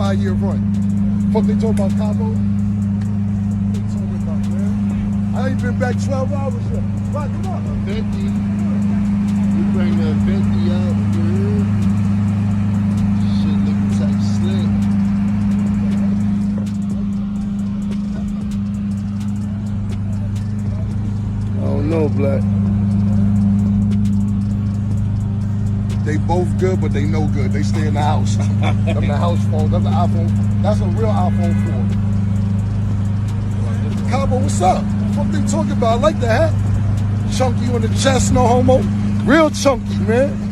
5-year run. Fuck they talk about Cabo? What they talking about, man? I ain't been back 12 hours yet. Right, come on. 50. You bring the 50 up, dude. Shit looking type slick. I don't know, Black. They both good, but they no good. They stay in the house. Them the house phone. That's the iPhone. That's a real iPhone 4. Cabo, what's up? What they talking about? I like the hat. Chunky on the chest, no homo. Real chunky, man.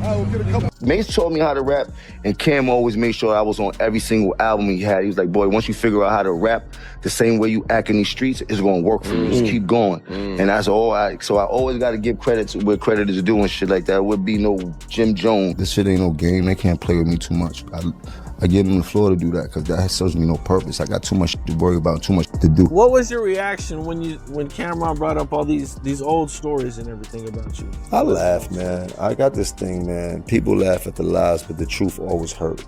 I will get a couple. Mase taught me how to rap, and Cam always made sure I was on every single album he had. He was like, boy, once you figure out how to rap the same way you act in these streets, it's gonna work for you. Just keep going. And that's all so I always gotta give credit to where credit is due and shit like that. It would be no Jim Jones. This shit ain't no game. They can't play with me too much. I give them the floor to do that because that serves me no purpose. I got too much to worry about, too much to do. What was your reaction when Cameron brought up all these old stories and everything about you? I laugh, man. I got this thing, man. People laugh at the lies, but the truth always hurt.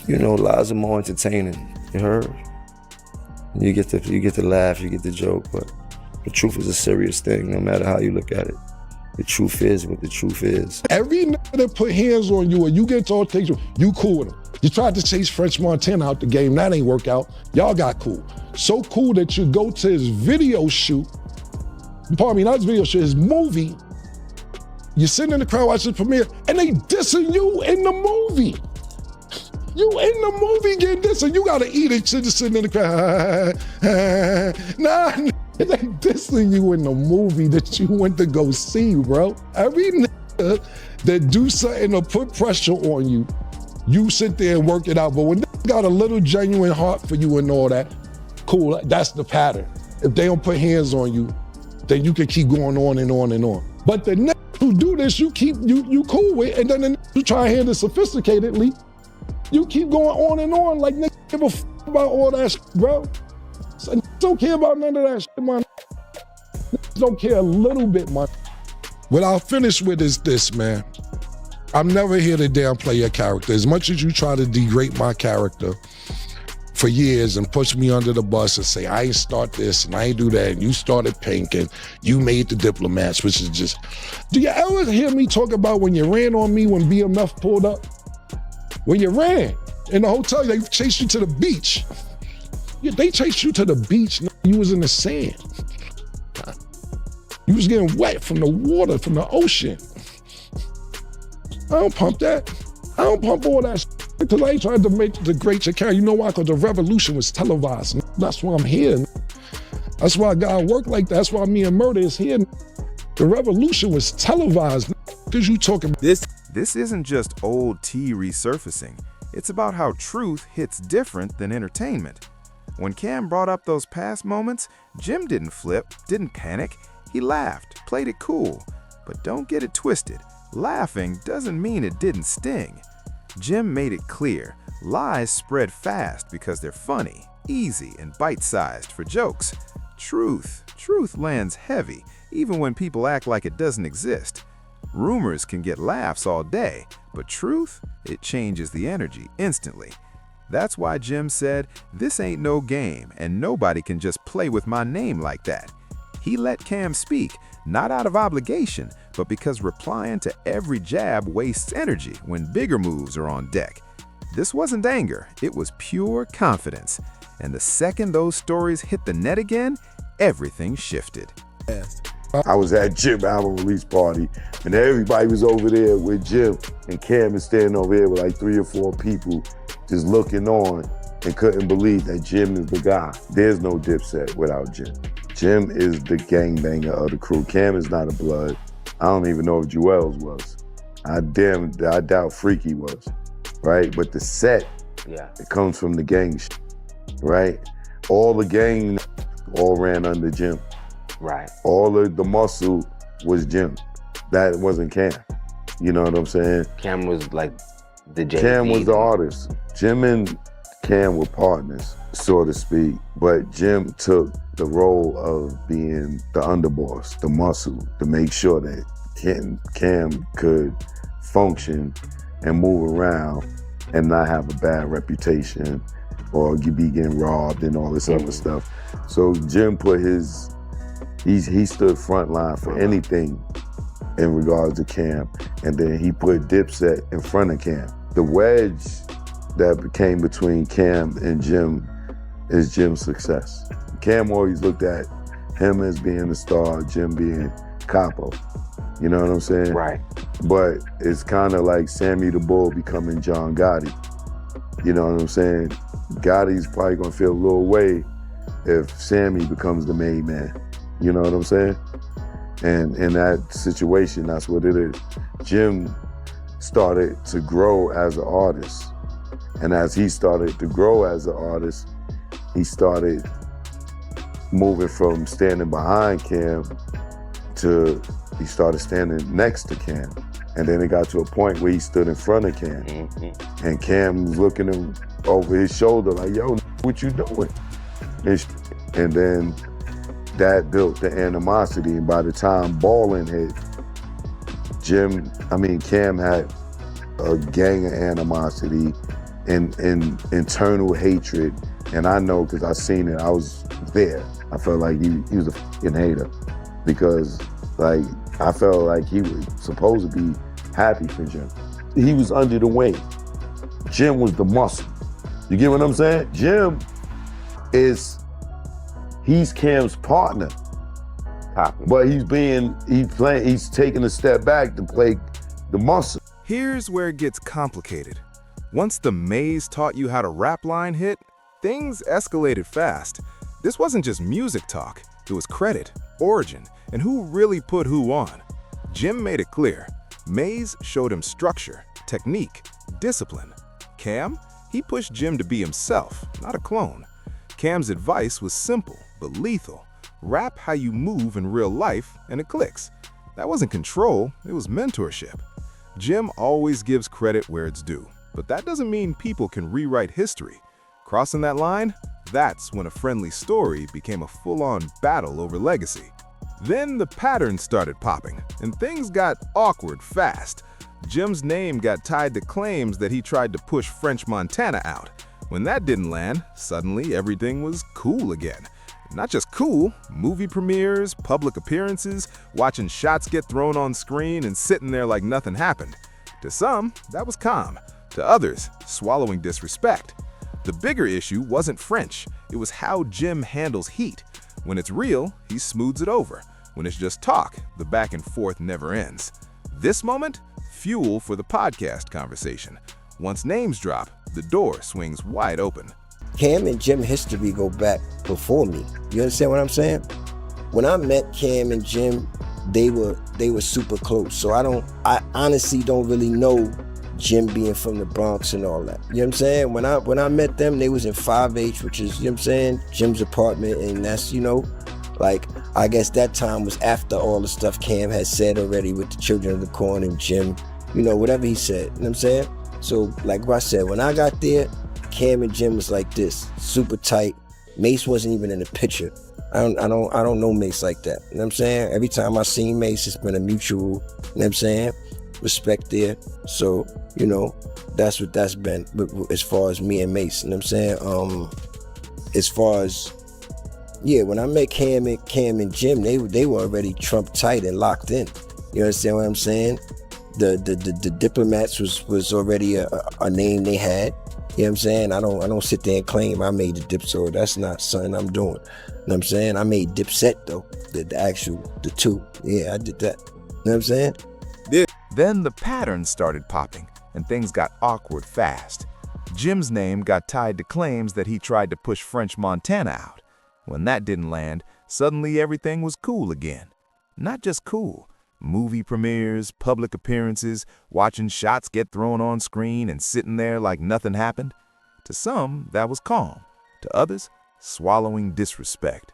You know, lies are more entertaining. You heard? You get to laugh, you get the joke, but the truth is a serious thing, no matter how you look at it. The truth is what the truth is. Every nigga that put hands on you or you get to altercation, you cool with him. You tried to chase French Montana out the game, that ain't work out. Y'all got cool. So cool that you go to his video shoot, pardon me, not his video shoot, his movie. You're sitting in the crowd watching the premiere and they dissing you in the movie. You in the movie getting dissed and you gotta eat it, just sitting in the crowd. Nah, they dissing you in the movie that you went to go see, bro. Every nigga that do something to put pressure on you, you sit there and work it out. But when they got a little genuine heart for you and all that, cool, that's the pattern. If they don't put hands on you, then you can keep going on and on and on. But the niggas who do this, you cool with, and then the niggas who try to handle it sophisticatedly, you keep going on and on like niggas give a f about all that shit, bro. So niggas don't care about none of that shit, man. Niggas don't care a little bit, man. What I'll finish with is this, man. I'm never here to downplay your character. As much as you try to degrade my character for years and push me under the bus and say, I ain't start this and I ain't do that, and you started Pink and you made the Diplomats, which is just... Do you ever hear me talk about when you ran on me when BMF pulled up? When you ran in the hotel, they chased you to the beach. Yeah, they chased you to the beach, you was in the sand. You was getting wet from the water, from the ocean. I don't pump that. I don't pump all that shit because I ain't trying to make the great your character. You know why? Because the revolution was televised. That's why I'm here. That's why God worked like that. That's why me and Murder is here. The revolution was televised because you talking this. This isn't just old tea resurfacing. It's about how truth hits different than entertainment. When Cam brought up those past moments, Jim didn't flip, didn't panic. He laughed, played it cool. But don't get it twisted. Laughing doesn't mean it didn't sting. Jim made it clear, lies spread fast because they're funny, easy, and bite-sized for jokes. Truth lands heavy, even when people act like it doesn't exist. Rumors can get laughs all day, but truth, it changes the energy instantly. That's why Jim said, this ain't no game, and nobody can just play with my name like that. He let Cam speak, not out of obligation, but because replying to every jab wastes energy when bigger moves are on deck. This wasn't anger, it was pure confidence. And the second those stories hit the net again, everything shifted. I was at Jim album release party, and everybody was over there with Jim, and Cam is standing over here with like 3 or 4 people just looking on and couldn't believe that Jim is the guy. There's no Dipset without Jim. Jim is the gangbanger of the crew. Cam is not a blood. I don't even know if Jewels was. I doubt Freaky was, right? But the set, it comes from the gang, right? All the gang all ran under Jim. Right. All of the muscle was Jim. That wasn't Cam. You know what I'm saying? Cam was like the Jay-Z. Cam was the artist. Jim and Cam were partners, so to speak. But Jim took the role of being the underboss, the muscle, to make sure that Cam could function and move around and not have a bad reputation or you be getting robbed and all this other stuff. So Jim put he stood front line for anything in regards to Cam, and then he put Dipset in front of Cam. The wedge that became between Cam and Jim is Jim's success. Cam always looked at him as being the star, Jim being Capo. You know what I'm saying? Right. But it's kind of like Sammy the Bull becoming John Gotti. You know what I'm saying? Gotti's probably gonna feel a little way if Sammy becomes the main man. You know what I'm saying? And in that situation, that's what it is. Jim started to grow as an artist. And as he started to grow as an artist, he started moving from standing behind Cam to he started standing next to Cam. And then it got to a point where he stood in front of Cam. And Cam was looking him over his shoulder like, yo, what you doing? And then that built the animosity. And by the time Ballin' hit, Cam had a gang of animosity and internal hatred. And I know because I seen it, I was there. I felt like he was a fucking hater because like I felt like he was supposed to be happy for Jim. He was under the wing. Jim was the muscle. You get what I'm saying? Jim he's Cam's partner. But he's taking a step back to play the muscle. Here's where it gets complicated. Once the Mase taught you how to rap line hit, things escalated fast. This wasn't just music talk, it was credit, origin, and who really put who on. Jim made it clear. Mase showed him structure, technique, discipline. Cam, he pushed Jim to be himself, not a clone. Cam's advice was simple but lethal. Rap how you move in real life and it clicks. That wasn't control, it was mentorship. Jim always gives credit where it's due, but that doesn't mean people can rewrite history. Crossing that line, that's when a friendly story became a full-on battle over legacy. Then the patterns started popping, and things got awkward fast. Jim's name got tied to claims that he tried to push French Montana out. When that didn't land, suddenly everything was cool again. Not just cool, movie premieres, public appearances, watching shots get thrown on screen and sitting there like nothing happened. To some, that was calm. To others, swallowing disrespect. The bigger issue wasn't French, it was how Jim handles heat. When it's real, he smooths it over. When it's just talk, the back and forth never ends. This moment, fuel for the podcast conversation. Once names drop, the door swings wide open. Cam and Jim history go back before me. You understand what I'm saying? When I met Cam and Jim, they were super close. So I honestly don't really know Jim being from the Bronx and all that. You know what I'm saying? When I met them, they was in 5H, which is, you know what I'm saying, Jim's apartment, and that's, you know, like, I guess that time was after all the stuff Cam had said already with the Children of the Corn and Jim, you know, whatever he said, you know what I'm saying? So, like I said, when I got there, Cam and Jim was like this, super tight. Mase wasn't even in the picture. I don't know Mase like that. You know what I'm saying? Every time I seen Mase, it's been a mutual, you know what I'm saying, respect there. So, you know, that's what that's been as far as me and Mase, you know what I'm saying? As far as, yeah, when I met Cam and Jim, they were already Trump tight and locked in. You understand what I'm saying? The Diplomats was already a name they had. You know what I'm saying? I don't sit there and claim I made the Dipset. That's not something I'm doing. You know what I'm saying? I made Dipset though, the two. Yeah, I did that. You know what I'm saying? Yeah. Then the patterns started popping, and things got awkward fast. Jim's name got tied to claims that he tried to push French Montana out. When that didn't land, suddenly everything was cool again. Not just cool. Movie premieres, public appearances, watching shots get thrown on screen and sitting there like nothing happened. To some, that was calm. To others, swallowing disrespect.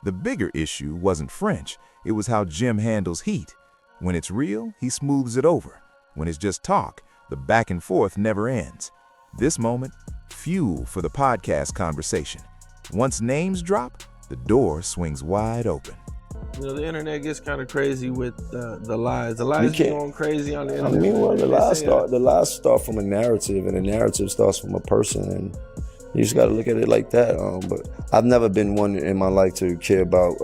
The bigger issue wasn't French, it was how Jim handles heat. When it's real, he smooths it over. When it's just talk, the back and forth never ends. This moment, fuel for the podcast conversation. Once names drop, the door swings wide open. You know, the internet gets kind of crazy with the lies. The lies be can't- going crazy on the I internet. mean, well, They say the lies start from a narrative, and the narrative starts from a person, and you just got to look at it like that. But I've never been one in my life to care about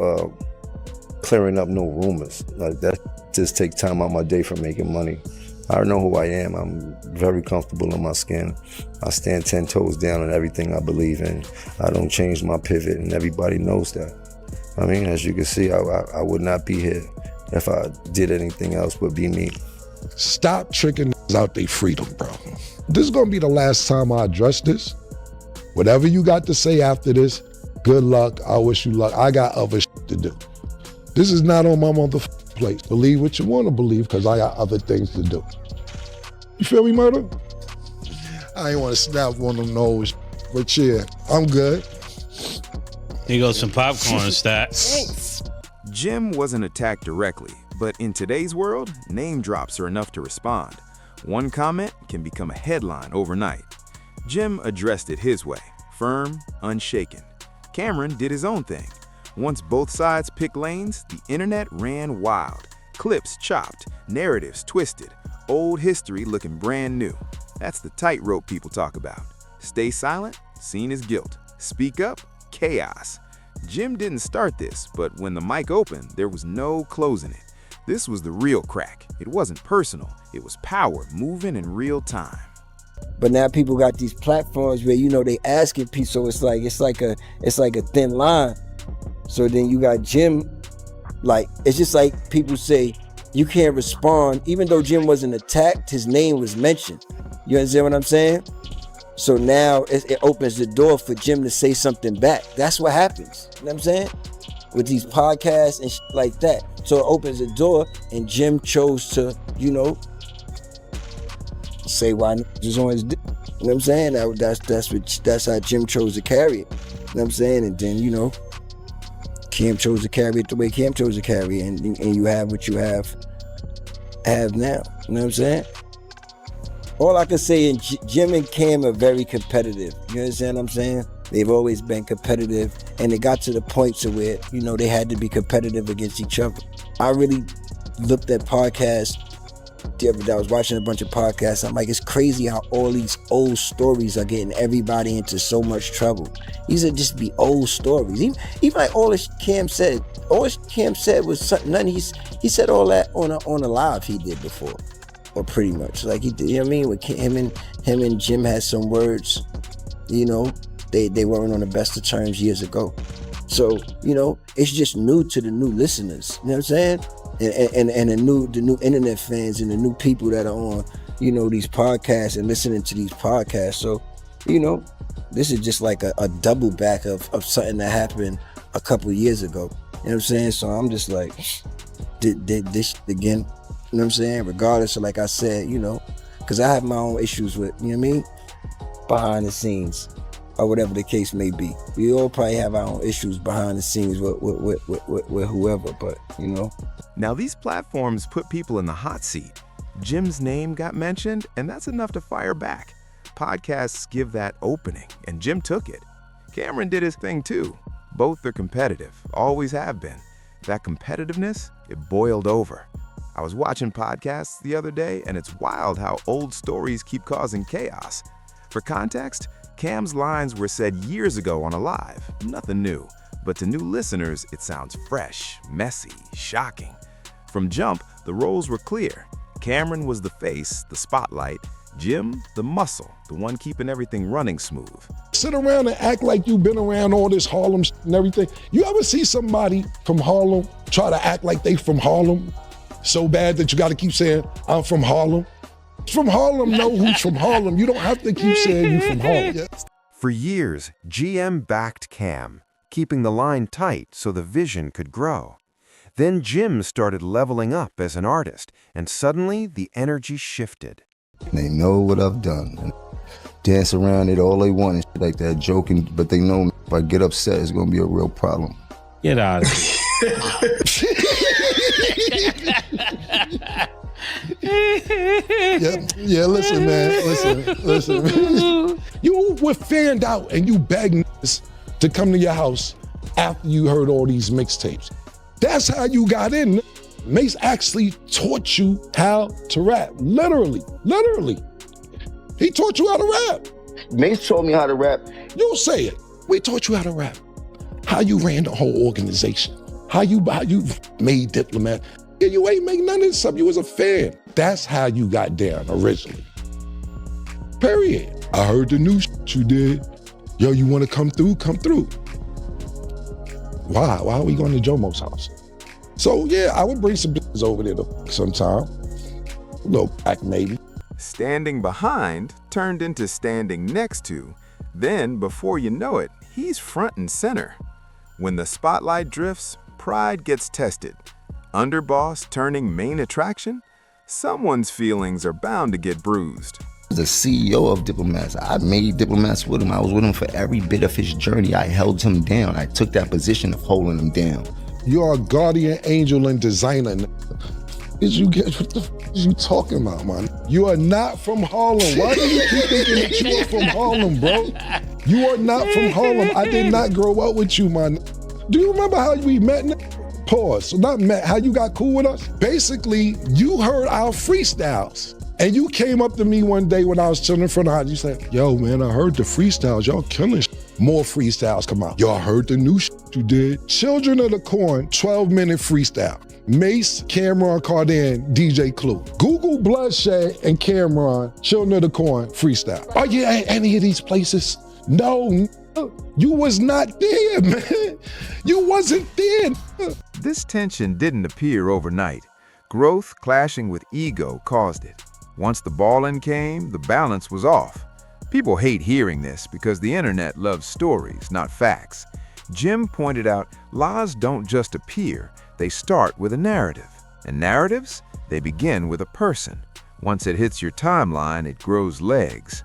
clearing up no rumors. Like that just take time out my day from making money. I know who I am. I'm very comfortable in my skin. I stand 10 toes down on everything I believe in. I don't change my pivot, and everybody knows that. I mean, as you can see, I would not be here if I did anything else but be me. Stop tricking out their freedom, bro. This is gonna be the last time I address this. Whatever you got to say after this, good luck. I wish you luck. I got other shit to do. This is not on my motherfucking plate. Believe what you want to believe, because I got other things to do. You feel me, Murder? I ain't want to snap one of them nose, but yeah, I'm good. Here goes some popcorn stats. Jim wasn't attacked directly, but in today's world, name drops are enough to respond. One comment can become a headline overnight. Jim addressed it his way, firm, unshaken. Cameron did his own thing. Once both sides picked lanes, the internet ran wild. Clips chopped, narratives twisted, old history looking brand new. That's the tightrope people talk about. Stay silent, seen as guilt. Speak up, chaos. Jim didn't start this, but when the mic opened, there was no closing it. This was the real crack. It wasn't personal. It was power moving in real time. But now people got these platforms where, you know, they asking people, so it's like a thin line. So then you got Jim, like, it's just like people say, you can't respond. Even though Jim wasn't attacked, his name was mentioned. You understand what I'm saying? So now it opens the door for Jim to say something back. That's what happens. You know what I'm saying? With these podcasts and shit like that. So it opens the door, and Jim chose to, you know, say why just on his dick. You know what I'm saying? That's how Jim chose to carry it. You know what I'm saying? And then, you know, Cam chose to carry it the way Cam chose to carry it, and you have what you have now. You know what I'm saying? All I can say is Jim and Cam are very competitive. You understand what I'm saying? They've always been competitive, and it got to the point to where, you know, they had to be competitive against each other. I really looked at podcasts the other day. I was watching a bunch of podcasts. I'm like, it's crazy how all these old stories are getting everybody into so much trouble. These are just be old stories. Even like all that Cam said was something. He said all that on a live he did before, or pretty much like he did. You know what I mean? With him and Jim had some words. You know, they weren't on the best of terms years ago. So, you know, it's just new to the new listeners. You know what I'm saying? And the new internet fans and the new people that are on, you know, these podcasts and listening to these podcasts. So, you know, this is just like a double back of something that happened a couple of years ago. You know what I'm saying? So I'm just like, did this again? You know what I'm saying? Regardless of, like I said, you know, because I have my own issues with, you know what I mean? Behind the scenes, or whatever the case may be. We all probably have our own issues behind the scenes with whoever, but, you know. Now these platforms put people in the hot seat. Jim's name got mentioned, and that's enough to fire back. Podcasts give that opening, and Jim took it. Cameron did his thing too. Both are competitive, always have been. That competitiveness, it boiled over. I was watching podcasts the other day, and it's wild how old stories keep causing chaos. For context, Cam's lines were said years ago on a live, nothing new. But to new listeners, it sounds fresh, messy, shocking. From jump, the roles were clear. Cameron was the face, the spotlight. Jim, the muscle, the one keeping everything running smooth. Sit around and act like you've been around all this Harlem and everything. You ever see somebody from Harlem try to act like they from Harlem so bad that you got to keep saying, I'm from Harlem? From Harlem, know who's from Harlem. You don't have to keep saying you from Harlem. Yeah. For years, GM backed Cam, keeping the line tight so the vision could grow. Then Jim started leveling up as an artist, and suddenly the energy shifted. They know what I've done. Dance around it all they want and shit like that, joking, but they know if I get upset, it's gonna be a real problem. Get out of here. Yeah, listen, man. Listen. You were fanned out and you begged to come to your house after you heard all these mixtapes. That's how you got in. Mase actually taught you how to rap. Literally. He taught you how to rap. Mase taught me how to rap. You say it. We taught you how to rap. How you ran the whole organization. How you made Diplomat. Yeah, you ain't make none of this stuff. You was a fan. That's how you got down originally. Period. I heard the new you did. Yo, you want to come through? Come through. Why? Why are we going to Jomo's house? So yeah, I would bring some business over there sometime. A little back maybe. Standing behind turned into standing next to. Then, before you know it, he's front and center. When the spotlight drifts, pride gets tested. Underboss turning main attraction? Someone's feelings are bound to get bruised. The CEO of Diplomats, I made Diplomats with him. I was with him for every bit of his journey. I held him down. I took that position of holding him down. You are a guardian angel and designer. What the f is you talking about, man? You are not from Harlem. Why do you keep thinking that you are from Harlem, bro? You are not from Harlem. I did not grow up with you, man. Do you remember how we met? Pause. So not met, how you got cool with us? Basically, you heard our freestyles. And you came up to me one day when I was chilling in front of the house. You said, yo, man, I heard the freestyles. Y'all killing More freestyles come out. Y'all heard the new you did. Children of the Corn, 12-minute freestyle. Mase, Cameron Cardan, DJ Clue. Google Bloodshed and Cameron, Children of the Corn, freestyle. Are you at any of these places? No, you was not there, man. You wasn't there. This tension didn't appear overnight. Growth clashing with ego caused it. Once the ball-in came, the balance was off. People hate hearing this because the internet loves stories, not facts. Jim pointed out lies don't just appear, they start with a narrative. And narratives, they begin with a person. Once it hits your timeline, it grows legs.